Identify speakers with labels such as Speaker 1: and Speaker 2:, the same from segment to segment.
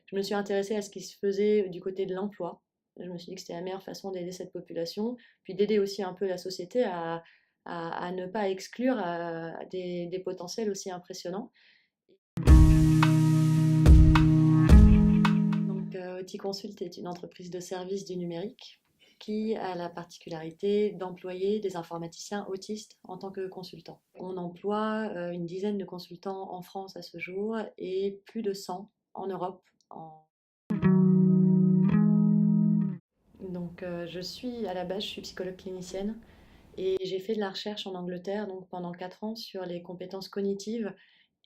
Speaker 1: Je me suis intéressée à ce qui se faisait du côté de l'emploi. Je me suis dit que c'était la meilleure façon d'aider cette population, puis d'aider aussi un peu la société à ne pas exclure des potentiels aussi impressionnants. Donc, OT-Consult est une entreprise de services du numérique qui a la particularité d'employer des informaticiens autistes en tant que consultants. On emploie une dizaine de consultants en France à ce jour et plus de 100 en Europe. Donc, à la base, je suis psychologue clinicienne et j'ai fait de la recherche en Angleterre donc pendant 4 ans sur les compétences cognitives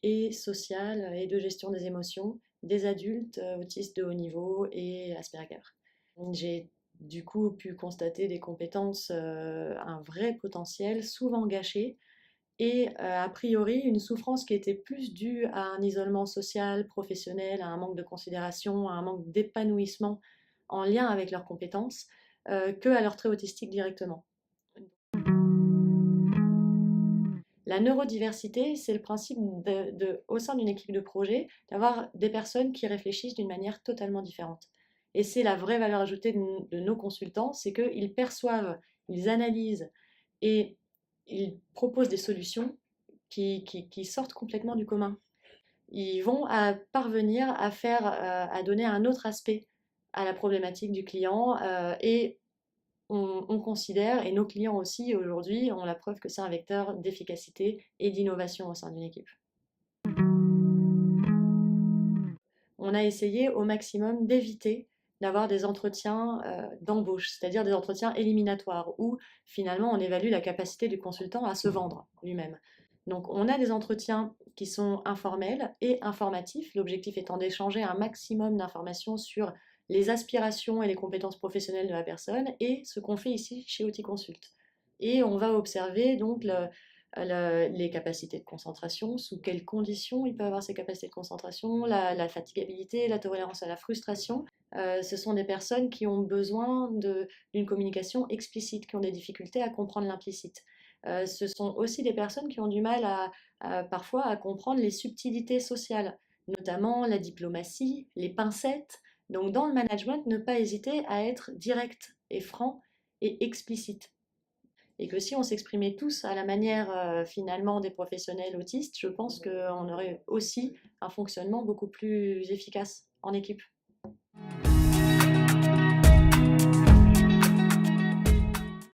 Speaker 1: et sociales et de gestion des émotions des adultes autistes de haut niveau et Asperger. J'ai du coup pu constater des compétences, un vrai potentiel, souvent gâché, et a priori une souffrance qui était plus due à un isolement social, professionnel, à un manque de considération, à un manque d'épanouissement en lien avec leurs compétences, que à leur trait autistique directement. La neurodiversité, c'est le principe au sein d'une équipe de projet, d'avoir des personnes qui réfléchissent d'une manière totalement différente. Et c'est la vraie valeur ajoutée de nos consultants, c'est qu'ils perçoivent, ils analysent et ils proposent des solutions qui sortent complètement du commun. Ils vont parvenir à donner un autre aspect à la problématique du client et on considère, et nos clients aussi aujourd'hui ont la preuve que c'est un vecteur d'efficacité et d'innovation au sein d'une équipe. On a essayé au maximum d'éviter d'avoir des entretiens d'embauche, c'est-à-dire des entretiens éliminatoires, où finalement on évalue la capacité du consultant à se vendre lui-même. Donc on a des entretiens qui sont informels et informatifs, l'objectif étant d'échanger un maximum d'informations sur les aspirations et les compétences professionnelles de la personne, et ce qu'on fait ici chez Outil Consult. Et on va observer donc les capacités de concentration, sous quelles conditions il peut avoir ces capacités de concentration, la fatigabilité, la tolérance à la frustration. Ce sont des personnes qui ont besoin d'une communication explicite, qui ont des difficultés à comprendre l'implicite. Ce sont aussi des personnes qui ont du mal parfois à comprendre les subtilités sociales, notamment la diplomatie, les pincettes. Donc dans le management, ne pas hésiter à être direct et franc et explicite. Et que si on s'exprimait tous à la manière finalement des professionnels autistes, je pense qu'on aurait aussi un fonctionnement beaucoup plus efficace en équipe.